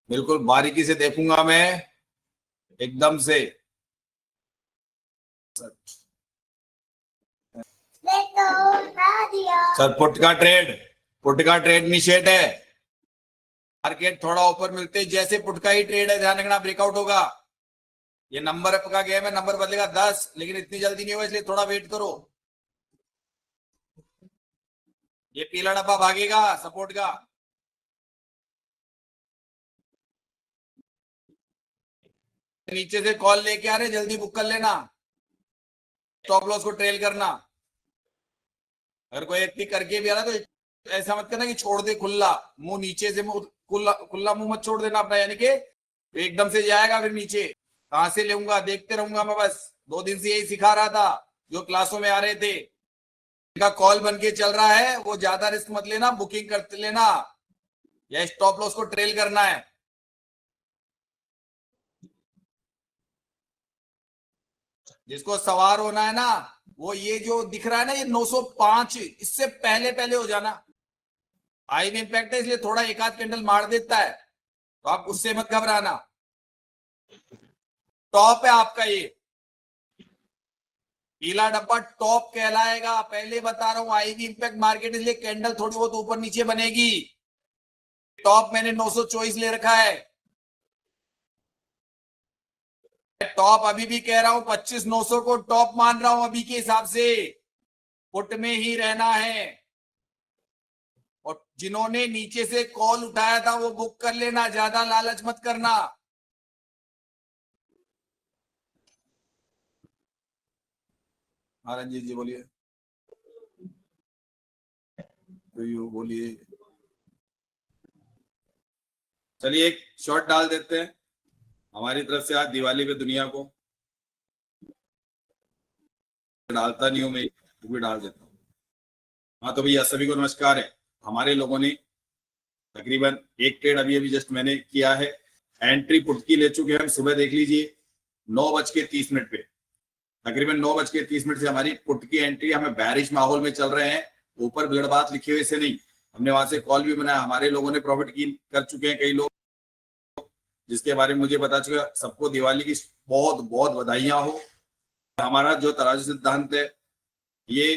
बिल्कुल बारीकी से देखूंगा मैं, एकदम से। सर पुट का ट्रेड निषेध है। मार्केट थोड़ा ऊपर मिलते जैसे पुट का ही ट्रेड है, ध्यान रखना ब्रेकआउट होगा। ये नंबर अप का गेम है, नंबर बदलेगा 10, लेकिन इतनी जल्दी नहीं होगा, इसलिए थोड़ा वेट करो। ये पीला डब्बा भागेगा सपोर्ट का। नीचे से कॉल लेके आ रहे, जल्दी बुक कर लेना। स्टॉप लॉस को ट्रेल करना। अगर कोई व्यक्ति करके भी आ रहा तो ऐसा मत करना कि छोड़ दे खुला मुंह, नीचे से मुंह खुला मुंह मत छोड़ देना अपना, यानी कि एकदम से जाएगा फिर नीचे। कहां से लेऊंगा, देखते रहूंगा मैं, बस 2 दिन से यही सिखा रहा था जो क्लासों में आ रहे थे। इनका कॉल बन के चल रहा है, वो ज्यादा रिस्क मत लेना, बुकिंग करते लेना, या स्टॉप लॉस को ट्रेल करना है। जिसको सवार होना है ना, वो ये जो दिख रहा है ना, ये 905, इससे पहले पहले हो जाना। आई में इंपैक्ट है, इसलिए थोड़ा एक आध कैंडल मार देता है, तो आप उससे मत घबराना। टॉप है आपका, ये पीला डब्बा टॉप कहलाएगा, पहले बता रहा हूं। आई भी इंपैक्ट मार्केट, इसलिए कैंडल थोड़ी बहुत ऊपर नीचे बनेगी। टॉप मैंने 924 ले रखा है। टॉप अभी भी कह रहा हूं 25,900 को टॉप मान रहा हूं अभी के हिसाब से। पुट में ही रहना है, और जिन्होंने नीचे से कॉल उठाया था वो बुक कर लेना, ज्यादा लालच मत करना। हाँ रंजीत जी बोलिए। तो बोलिए। चलिए एक शॉट डाल देते हैं हमारी तरफ से आज दिवाली पे दुनिया को। डालता नहीं हूं मैं, भी डाल देता हूँ। हाँ तो भैया सभी को नमस्कार है। हमारे लोगों ने तकरीबन एक ट्रेड अभी अभी जस्ट मैंने किया है, एंट्री पुट की ले चुके हैं हम। सुबह देख लीजिए 9:30 पे, तकरीबन 9:30 से हमारी पुट की एंट्री। हमें बैरिश माहौल में चल रहे हैं, ऊपर ब्लडबाथ लिखे हुए से नहीं। हमने वहां से कॉल भी बनाया, हमारे लोगों ने प्रॉफिट की कर चुके हैं कई लोग, जिसके बारे में मुझे पता चला। सबको दिवाली की बहुत बहुत बधाइयां हो। हमारा जो तराजू सिद्धांत है, ये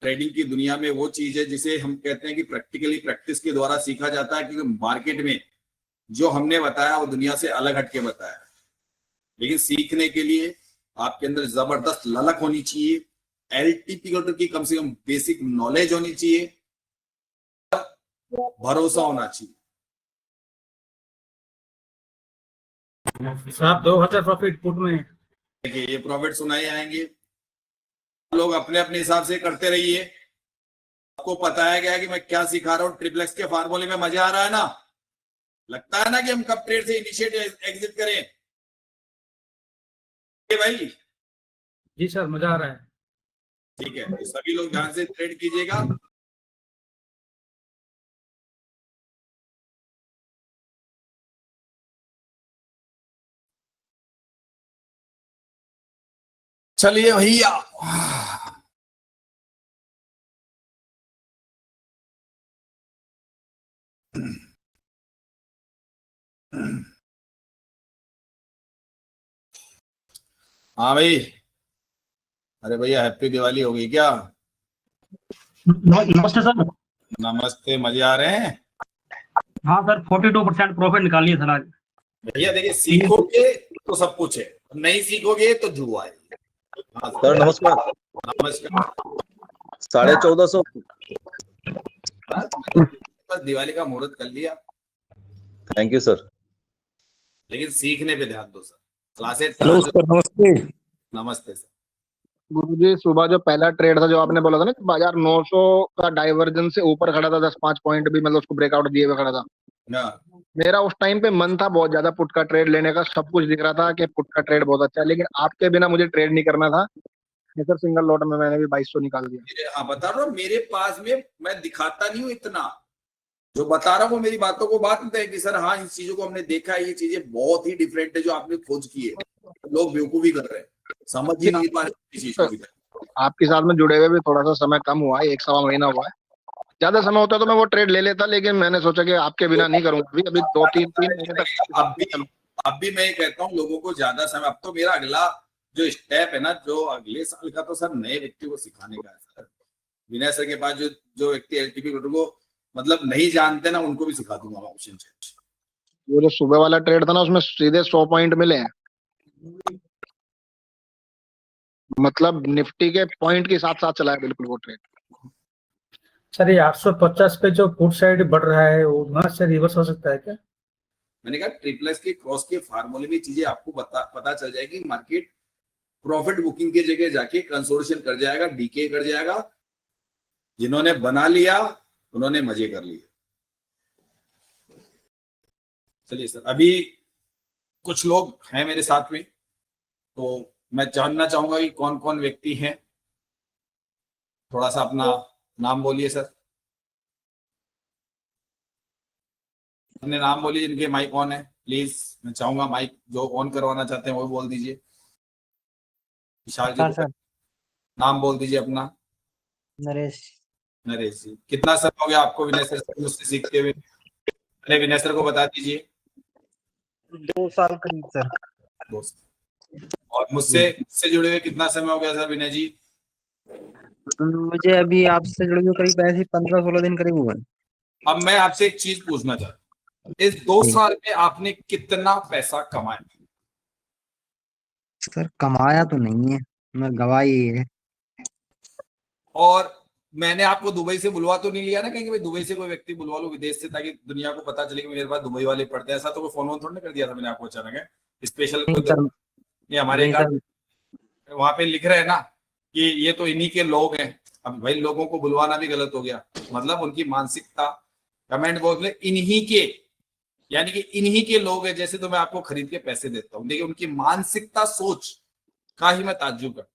ट्रेडिंग की दुनिया में वो चीज है जिसे हम कहते हैं कि प्रैक्टिकली प्रैक्टिस के द्वारा सीखा जाता है, क्योंकि मार्केट में जो हमने बताया वो दुनिया से अलग हटके बताया। लेकिन सीखने के लिए आपके अंदर जबरदस्त ललक होनी चाहिए, एलटीपी की कम से कम बेसिक नॉलेज होनी चाहिए, भरोसा होना चाहिए। साहब 2,000 प्रॉफिट पुट में। देखिए ये प्रॉफिट सुनाए आएंगे, लोग अपने अपने हिसाब से करते रहिए। आपको पता है क्या कि मैं क्या सिखा रहा हूँ, ट्रिपलेक्स के फार्मूले में मजा आ रहा है ना? लगता है ना कि हम कब ट्रेड से इनिशिएट एग्जिट करें? भाई जी सर, मजा आ रहा है। ठीक है, तो सभी लोग ध्यान से ट्रेड कीजिएगा। चलिए भैया, हाँ भाई। अरे भैया हैप्पी दिवाली हो गई क्या? नमस्ते सर। नमस्ते, मजे आ रहे हैं? हाँ सर, 42% प्रॉफिट निकालिए सर आज। भैया देखिए, सीखोगे तो सब कुछ है, नहीं सीखोगे तो जुआ है। हाँ सर नमस्कार। नमस्कार। 1450। बस दिवाली का मुहूर्त कर लिया, थैंक यू सर। लेकिन सीखने पे ध्यान दो सर। क्लासेस। हेलो सर, नमस्ते। नमस्ते सर। गुरुजी, सुबह जो पहला ट्रेड था जो आपने बोला था ना कि बाजार 900 का डाइवर्जन से ऊपर खड़ा था, 10-5 पॉइंट भी मतलब उसको ब्रेकआउट दिए हुए खड़ा था। मेरा उस टाइम पे मन था बहुत ज्यादा पुट का ट्रेड लेने का, सब कुछ दिख रहा था कि पुट का ट्रेड बहुत अच्छा है, लेकिन आपके बिना मुझे ट्रेड नहीं करना था। सर सिंगल लॉट में मैंने भी 2200 निकाल दिया। हाँ बता रहा हूँ, मेरे पास में मैं दिखाता नहीं हूँ इतना, जो बता रहा हूँ मेरी बातों को बात नहीं है कि सर हाँ इन चीजों को हमने देखा है, ये चीजें बहुत ही डिफरेंट है जो आपने खोज की है। लोग बेवकूफी कर रहे हैं, समझ ही नहीं पा रहे चीज को। आपके साथ में जुड़े हुए भी थोड़ा सा समय कम हुआ है, 1 सवा महीना हुआ है। ज्यादा समय होता तो मैं वो ट्रेड ले लेता, लेकिन मैंने सोचा कि आपके बिना नहीं करूंगा अभी अभी 2-3 महीने तक। अब भी मैं ये कहता हूँ लोगों को ज्यादा समय, अब तो मेरा अगला जो स्टेप है ना, जो अगले साल का, तो सर नए व्यक्ति को सिखाने का है सर। विनय सर के पास जो व्यक्ति एलटीपी को मतलब नहीं जानते ना, उनको भी सिखा दूंगा ऑप्शन चेंज। वो जो सुबह वाला ट्रेड था ना, उसमें सीधे 100 पॉइंट मिले हैं, मतलब निफ्टी के पॉइंट के साथ साथ चला है बिल्कुल वो ट्रेड। सर ये 850 पे जो पुट साइड बढ़ रहा है वो वहां से रिवर्स हो सकता है क्या? मैंने कहा ट्रिपल एस के क्रॉस के फार्मूले में चीजें आपको पता चल जाएगी। मार्केट प्रॉफिट बुकिंग की जगह जाके कंसोलिडेशन कर जाएगा, डीके कर जाएगा। जिन्होंने बना लिया उन्होंने मजे कर लिए। चलिए सर, अभी कुछ लोग हैं मेरे साथ में, तो मैं जानना चाहूंगा कि कौन कौन व्यक्ति हैं। थोड़ा सा अपना नाम बोलिए सर, अपने नाम बोलिए, जिनके माइक ऑन है प्लीज। मैं चाहूंगा माइक जो ऑन करवाना चाहते हैं वो बोल दीजिए। विशाल जी, सर नाम बोल दीजिए अपना। नरेश। नरेश जी, कितना समय हो गया आपको विनय सर से मुझसे सीखते हुए? अरे विनय सर को बता दीजिए। 2 साल करीब सर। दोस्त, और मुझसे जुड़े हुए कितना समय हो गया सर विनय जी? मुझे अभी आपसे जुड़े हुए करीब ऐसे 15-16 दिन करीब हुए। अब मैं आपसे एक चीज पूछना चाहता हूँ, इस 2 साल में आपने कितना पैसा कमाया? सर कमाया तो नहीं है, मैं गवाही है। और मैंने आपको दुबई से बुलवा तो नहीं लिया ना कहीं, भाई दुबई से कोई व्यक्ति बुलवा लो विदेश से, ताकि दुनिया को पता चले कि मेरे पास दुबई वाले पढ़ते हैं? ऐसा तो कोई फोन वोन थोड़ा कर दिया था मैंने आपको अचानक है स्पेशल। नहीं सर, ये हमारे नहीं सर। वहां पे लिख रहे हैं ना कि ये तो इन्हीं के लोग हैं। अब भाई लोगों को बुलवाना भी गलत हो गया, मतलब उनकी मानसिकता, कमेंट बॉक्स में इन्हीं के, यानी कि इन्हीं के लोग हैं जैसे, तो मैं आपको खरीद के पैसे देता हूँ। देखिए उनकी मानसिकता, सोच का ही मैं ताज्जुब करता हूँ।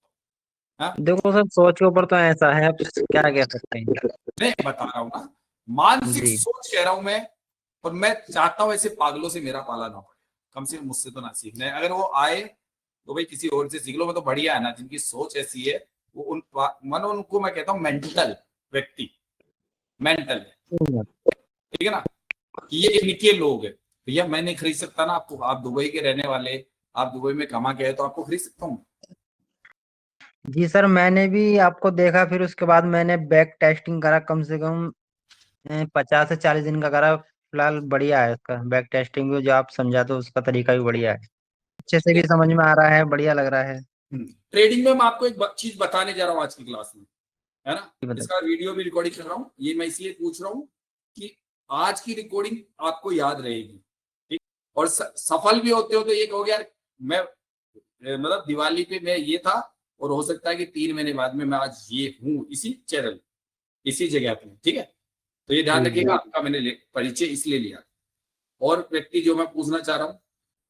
देखो सर, सोच के ऊपर तो ऐसा है, अब क्या कह सकते हैं। नहीं बता रहा हूँ ना, मानसिक जी। सोच कह रहा हूं मैं। और मैं चाहता हूं ऐसे पागलों से मेरा पाला ना पड़े, कम से कम मुझसे तो ना सीखना है। अगर वो आए तो भाई किसी और से सीख लो, मैं तो बढ़िया है ना जिनकी सोच ऐसी है। वो उनको मैं कहता हूँ मेंटल व्यक्ति, मेंटल है, ठीक है ना, कि ये इनके लोग है। भैया मैं नहीं खरीद सकता ना आपको, आप दुबई के रहने वाले, आप दुबई में कमा के आए, तो आपको खरीद सकता हूँ। जी सर, मैंने भी आपको देखा, फिर उसके बाद मैंने बैक टेस्टिंग करा, कम से कम 50 से 40 दिन का करा। फिलहाल बढ़िया है उसका बैक टेस्टिंग भी, जो आप समझाते हो उसका तरीका भी बढ़िया है, अच्छे से भी समझ में आ रहा है, बढ़िया लग रहा है। ट्रेडिंग में मैं आपको एक चीज बताने जा रहा हूँ आज की क्लास में, है ना। बताइए। इसका वीडियो भी रिकॉर्डिंग कर रहा हूँ, ये मैं इसलिए पूछ रहा हूँ कि आज की रिकॉर्डिंग आपको याद रहेगी, ठीक। और सफल भी होते हो तो ये कहोगे यार मैं, मतलब दिवाली पे मैं ये था, और हो सकता है कि 3 महीने बाद में मैं आज ये हूँ, इसी चैनल, इसी जगह पे, ठीक है। तो ये ध्यान रखिएगा, आपका मैंने परिचय इसलिए लिया। और व्यक्ति जो मैं पूछना चाह रहा हूँ,